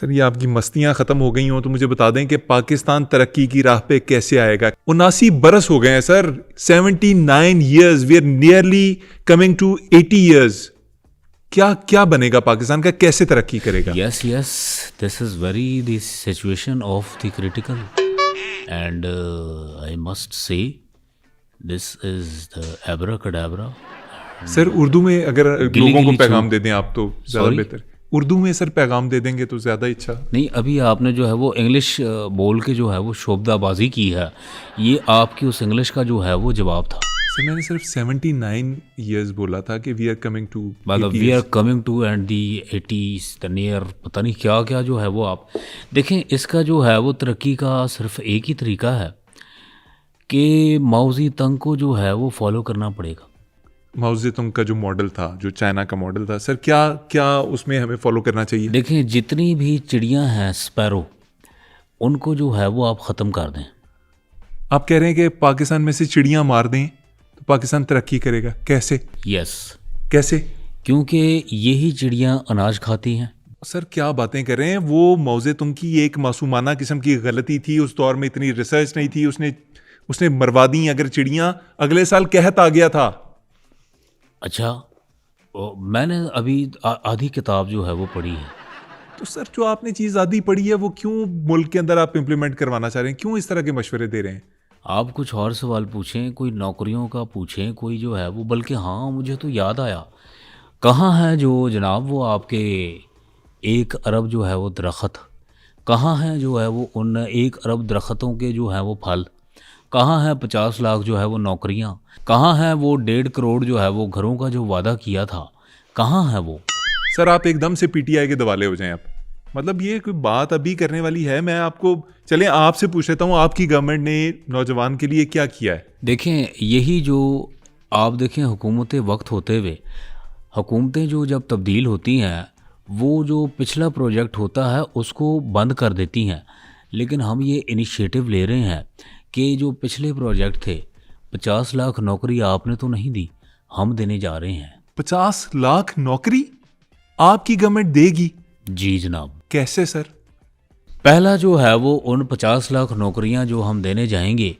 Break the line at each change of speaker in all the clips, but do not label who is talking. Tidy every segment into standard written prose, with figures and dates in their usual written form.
Sir ये आपकी मस्तियां खत्म हो गई हों तो मुझे बता दें कि पाकिस्तान तरक्की की राह पे कैसे आएगा। 79 बरस हो गए हैं sir, 79 years, we are nearly coming to 80 years। क्या क्या बनेगा पाकिस्तान का, कैसे तरक्की करेगा?
Yes, this is very the situation of the critical, and I must say this is the abracadabra.
Sir Urdu में अगर लोगों को पैगाम दे दें आप तो ज़्यादा
Sorry?
बेहतर। उर्दू में सर पैगाम दे देंगे तो ज़्यादा अच्छा।
नहीं, अभी आपने जो है वो इंग्लिश बोल के जो है वो शोबदाबाजी की है, ये आपकी उस इंग्लिश का जो है वो जवाब था।
सर मैंने सिर्फ 79 years बोला था कि वी आर कमिंग टू,
मतलब we are coming to and the 80s the near, पता नहीं क्या क्या जो है वो आप देखें। इसका जो है वो तरक्की का सिर्फ एक ही तरीका है कि माओ ज़ेडुंग को जो है वो फॉलो करना पड़ेगा।
माओ ज़ेडुंग का जो मॉडल था, जो चाइना का मॉडल था, सर क्या क्या उसमें हमें फॉलो करना चाहिए?
देखें, जितनी भी चिड़ियां हैं स्पैरो, उनको जो है वो आप ख़त्म कर दें।
आप कह रहे हैं कि पाकिस्तान में से चिड़ियां मार दें तो पाकिस्तान तरक्की करेगा? कैसे?
यस,
कैसे?
क्योंकि यही चिड़ियां अनाज खाती हैं।
सर क्या बातें कर रहे हैं, वो माओ ज़ेडुंग की एक मासूमाना किस्म की गलती थी, उस दौर में इतनी रिसर्च नहीं थी, उसने मरवा दी अगर चिड़ियां, अगले साल कहत आ गया था।
अच्छा, मैंने अभी आधी किताब जो है वो पढ़ी है।
तो सर जो आपने चीज़ आधी पढ़ी है वो क्यों मुल्क के अंदर आप इम्प्लीमेंट करवाना चाह रहे हैं? क्यों इस तरह के मशवरे दे रहे हैं?
आप कुछ और सवाल पूछें, कोई नौकरियों का पूछें, कोई जो है वो, बल्कि हाँ मुझे तो याद आया, कहाँ है जो जनाब वो आपके 1 अरब जो है वो दरख्त, कहाँ है जो है वो उन 1 अरब दरख्तों के जो है वो फल, कहाँ है 50 लाख जो है वो नौकरियाँ, कहाँ है वो 1.5 करोड़ जो है वो घरों का जो वादा किया था, कहाँ है वो?
सर आप एकदम से पीटीआई के दवाले हो जाएं आप, मतलब ये कोई बात अभी करने वाली है? मैं आपको चलें आपसे पूछ लेता हूँ, आपकी गवर्नमेंट ने नौजवान के लिए क्या किया है?
देखें, यही जो आप देखें, हुकूमतें वक्त होते हुए, हुकूमतें जो जब तब्दील होती हैं, वो जो पिछला प्रोजेक्ट होता है उसको बंद कर देती हैं। लेकिन हम ये इनिशिएटिव ले रहे हैं कि जो पिछले प्रोजेक्ट थे, 50 लाख नौकरी आपने तो नहीं दी, हम देने जा रहे हैं।
50 लाख नौकरी आपकी गवर्नमेंट देगी?
जी जनाब।
कैसे सर?
पहला जो है वो उन 50 लाख नौकरियां जो हम देने जाएंगे,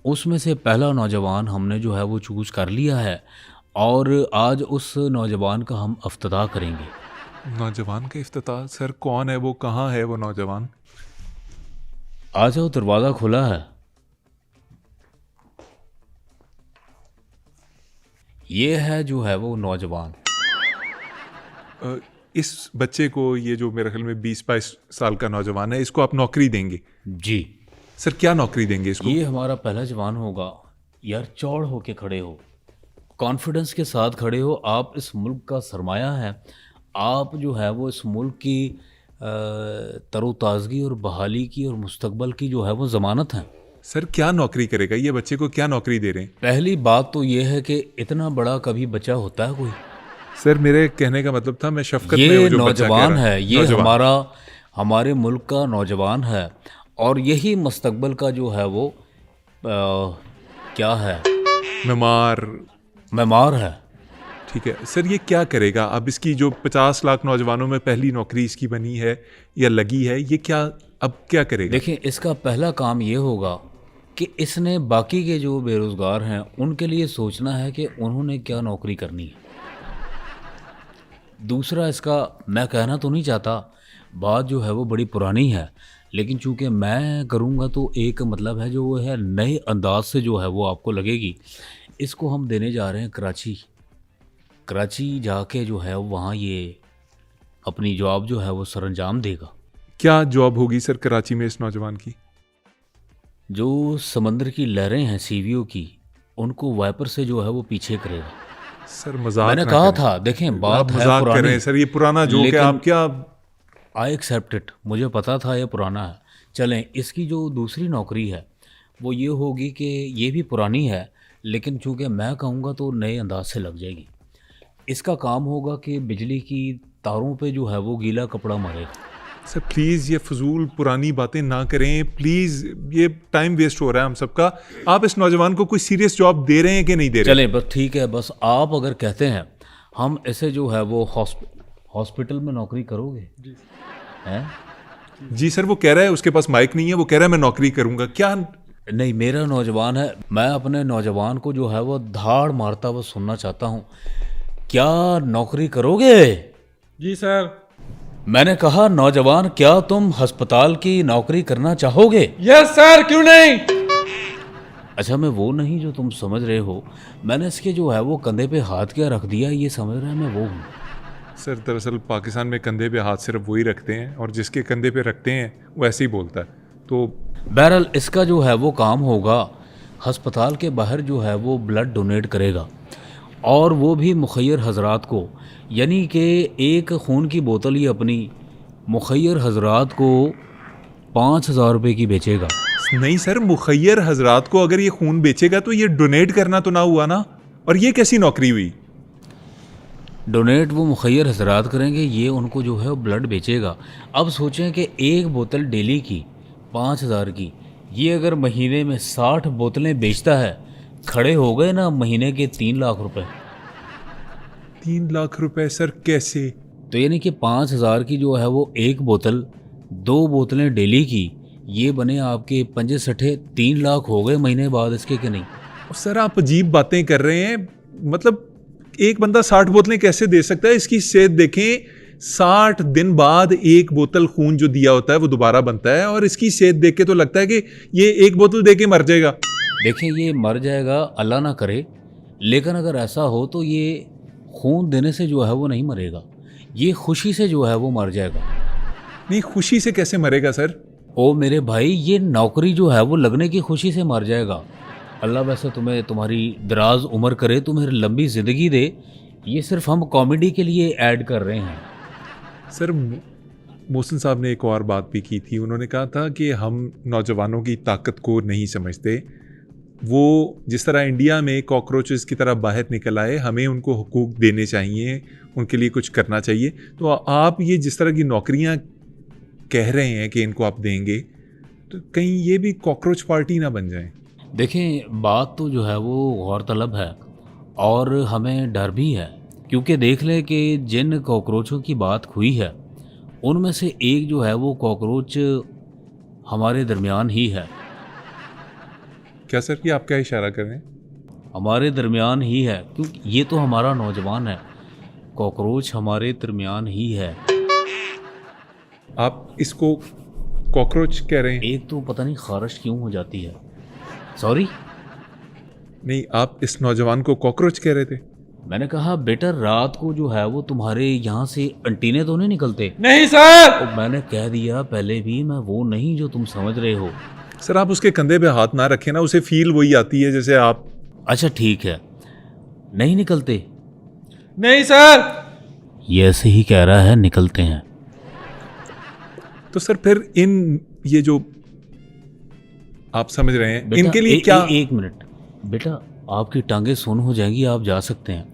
उसमें से पहला नौजवान हमने जो है वो चूज़ कर लिया है, और आज उस नौजवान का हम इफ्तिताह करेंगे।
नौजवान का इफ्तिताह? सर कौन है वो, कहाँ है वो नौजवान?
आ जाओ, दरवाज़ा खुला है। ये है जो है वो नौजवान।
इस बच्चे को, ये जो मेरे ख्याल में 20-22 साल का नौजवान है, इसको आप नौकरी देंगे?
जी
सर क्या नौकरी देंगे इसको?
ये हमारा पहला जवान होगा। यार चौड़ होके खड़े हो, कॉन्फिडेंस के साथ खड़े हो, आप इस मुल्क का सरमाया है, आप जो है वो इस मुल्क की तरोताज़गी और बहाली की और मुस्तकबल की जो है वो ज़मानत है।
सर क्या नौकरी करेगा ये बच्चे को, क्या नौकरी दे रहे हैं?
पहली बात तो ये है कि इतना बड़ा कभी बच्चा होता है कोई?
सर मेरे कहने का मतलब था, मैं शफकत में
ये
हूं जो बच्चा कह
नौजवान
रहा
है, ये
नौजवान।
हमारे मुल्क का नौजवान है, और यही मुस्तकबल का जो है वो क्या है, मेमार है।
ठीक है सर, ये क्या करेगा अब? इसकी जो 50 लाख नौजवानों में पहली नौकरी इसकी बनी है या लगी है, ये क्या अब क्या करेगा?
देखें, इसका पहला काम ये होगा कि इसने बाकी के जो बेरोज़गार हैं उनके लिए सोचना है कि उन्होंने क्या नौकरी करनी है। दूसरा, इसका मैं कहना तो नहीं चाहता, बात जो है वो बड़ी पुरानी है, लेकिन चूंकि मैं करूँगा तो एक मतलब है जो वो है नए अंदाज से जो है वो आपको लगेगी। इसको हम देने जा रहे हैं कराची जाके जो है वहाँ ये अपनी जॉब जो है वो सरअंजाम देगा।
क्या जॉब होगी सर कराची में इस नौजवान की?
जो समंदर की लहरें हैं सीवीओ की, उनको वाइपर से जो है वो पीछे करेगा।
सर मजाक
मैंने कहा था, देखें बात है
मजाक कर रहे हैं
पुरानी,
सर, ये पुराना जोक है, आप क्या?
आई एक्सेप्ट इट, मुझे पता था ये पुराना है। चलें, इसकी जो दूसरी नौकरी है वो ये होगी कि ये भी पुरानी है, लेकिन चूँकि मैं कहूँगा तो नए अंदाज से लग जाएगी। इसका काम होगा कि बिजली की तारों पे जो है वो गीला कपड़ा मारेगा।
सर प्लीज़ ये फजूल पुरानी बातें ना करें प्लीज़, ये टाइम वेस्ट हो रहा है हम सबका। आप इस नौजवान को कोई सीरियस जॉब दे रहे हैं कि नहीं दे रहे?
चलें बस ठीक है, बस आप अगर कहते हैं हम ऐसे जो है वो हॉस्पिटल में नौकरी करोगे हैं,
जी सर, वो कह रहा है उसके पास माइक नहीं है, वो कह रहा है मैं नौकरी करूंगा। क्या?
नहीं, मेरा नौजवान है, मैं अपने नौजवान को जो है वो धाड़ मारता हुआ सुनना चाहता हूँ। क्या नौकरी करोगे?
जी सर।
मैंने कहा नौजवान, क्या तुम अस्पताल की नौकरी करना चाहोगे?
यस सर, क्यों नहीं।
अच्छा, मैं वो नहीं जो तुम समझ रहे हो। मैंने इसके जो है वो कंधे पे हाथ क्या रख दिया, ये समझ रहे हैं मैं वो हूँ।
सर दरअसल पाकिस्तान में कंधे पे हाथ सिर्फ वही रखते हैं, और जिसके कंधे पे रखते हैं वो ऐसे ही बोलता है। तो
बहरहाल इसका जो है वो काम होगा, अस्पताल के बाहर जो है वो ब्लड डोनेट करेगा, और वो भी मुखय्यर हजरात को, यानी कि एक खून की बोतल ही अपनी मुखय्यर हजरात को 5,000 रुपये की बेचेगा।
नहीं सर, मुखय्यर हजरात को अगर ये खून बेचेगा तो ये डोनेट करना तो ना हुआ ना, और ये कैसी नौकरी हुई?
डोनेट वो मुखय्यर हजरात करेंगे, ये उनको जो है वो ब्लड बेचेगा। अब सोचें कि एक बोतल डेली की 5,000 की, ये अगर महीने में 60 बोतलें बेचता है, खड़े हो गए ना महीने के 3 लाख रुपए।
3 लाख रुपए सर, कैसे?
तो यानी कि 5,000 की जो है वो एक बोतल, 2 बोतलें डेली की, ये बने आपके 5 3 लाख हो गए महीने बाद इसके, कि नहीं?
सर आप अजीब बातें कर रहे हैं। मतलब एक बंदा 60 बोतलें कैसे दे सकता है? इसकी सेहत देखें, 60 दिन बाद एक बोतल खून जो दिया होता है वो दोबारा बनता है, और इसकी सेहत देख के तो लगता है कि ये एक बोतल दे के मर जाएगा।
देखें, ये मर जाएगा, अल्लाह ना करे, लेकिन अगर ऐसा हो तो ये खून देने से जो है वो नहीं मरेगा, ये खुशी से जो है वो मर जाएगा।
नहीं, खुशी से कैसे मरेगा सर?
ओ मेरे भाई, ये नौकरी जो है वो लगने की खुशी से मर जाएगा। अल्लाह वैसे तुम्हें तुम्हारी दराज उम्र करे, तुम्हें लंबी ज़िंदगी दे, ये सिर्फ हम कॉमेडी के लिए ऐड कर रहे हैं।
सर मोहसिन साहब ने एक और बात भी की थी, उन्होंने कहा था कि हम नौजवानों की ताकत को नहीं समझते। वो जिस तरह इंडिया में कॉकरोचेस की तरह बाहर निकल आए, हमें उनको हुकूक देने चाहिए, उनके लिए कुछ करना चाहिए। तो आप ये जिस तरह की नौकरियां कह रहे हैं कि इनको आप देंगे, तो कहीं ये भी कॉकरोच पार्टी ना बन जाए।
देखें, बात तो जो है वो गौरतलब है, और हमें डर भी है, क्योंकि देख लें कि जिन कॉकरोचों की बात हुई है उनमें से एक जो है वो कॉकरोच हमारे दरमियान ही है।
क्या सर, ये आप क्या इशारा कर रहे हैं?
हमारे दरमियान ही है, क्योंकि ये तो हमारा नौजवान है, कॉकरोच हमारे दरमियान ही है।
आप इसको कॉकरोच कह रहे हैं?
एक तो पता नहीं खारिश क्यों हो जाती है, सॉरी।
नहीं, आप इस नौजवान को कॉकरोच कह रहे थे।
मैंने कहा बेटा, रात को जो है वो तुम्हारे यहाँ से अंटीने तो नहीं निकलते?
नहीं सर।
तो मैंने कह दिया पहले भी, मैं वो नहीं जो तुम समझ रहे हो।
सर आप उसके कंधे पे हाथ ना रखें ना, उसे फील वही आती है जैसे आप।
अच्छा ठीक है, नहीं निकलते?
नहीं सर।
ये ऐसे ही कह रहा है, निकलते हैं।
तो सर फिर ये जो आप समझ रहे हैं,
बेटा,
इनके लिए क्या?
एक मिनट बेटा, आपकी टांगे सुन हो जाएंगी, आप जा सकते हैं।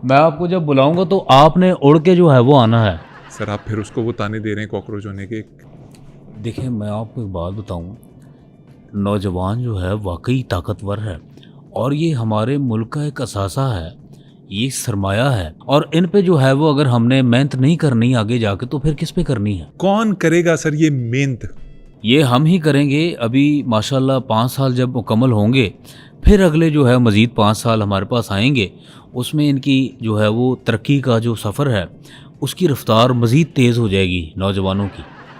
मैं आपको जब बुलाऊंगा तो आपने उड़ के जो है वो आना है।
सर आप फिर उसको वो ताने दे रहे हैं कॉकरोच होने के।
देखिए, मैं आपको एक बात बताऊं, नौजवान जो है वाकई ताकतवर है, और ये हमारे मुल्क का एक असासा है, ये सरमाया है, और इन पे जो है वो अगर हमने मेहनत नहीं करनी आगे जाके तो फिर किस पे करनी है?
कौन करेगा सर ये मेहनत?
ये हम ही करेंगे। अभी माशाल्लाह 5 साल जब मुकम्मल होंगे, फिर अगले जो है मज़ीद 5 साल हमारे पास आएंगे, उसमें इनकी जो है वो तरक्की का जो सफ़र है उसकी रफ्तार मज़ीद तेज़ हो जाएगी नौजवानों की।